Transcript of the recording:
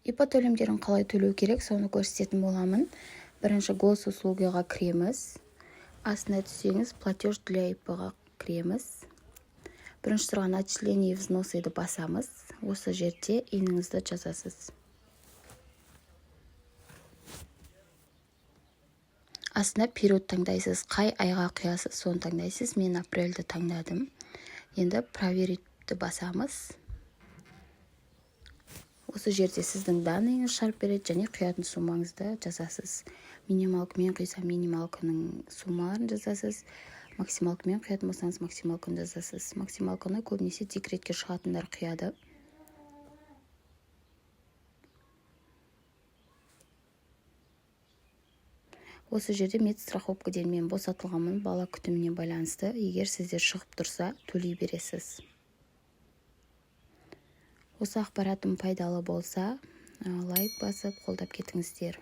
ипо төлемдерін қалай төлеу керек, соны көрсететін боламын. Бірінші госуслугиға кіреміз. Астына түсеңіз, платеж для ипоға кіреміз. Бірінші тұрған отчисление взносы басамыз. Осы жерде иніңізді жазасыз. Астына период таңдайсыз, қай айға құясыз, соны таңдайсыз. Мен апрельді таңдадым. Енді проверитті басамыз. Осы жерде сіздің данныйыңыз шығарып береді және құятын сумаңызды жазасыз. Минималкамен құйса минималканың сумаларын жазасыз. Максималкамен құятын болсаңыз максималканы жазасыз. Максималканы көбінесе декретке шығатындар құяды. Осы жерде медстраховкаден мен босатылғанмын, бала күтіміне байланысты. Егер сіздер шығып тұрса, төлей бересіз. Осы ақпаратым пайдалы болса, лайк басып, қолдап кетіңіздер.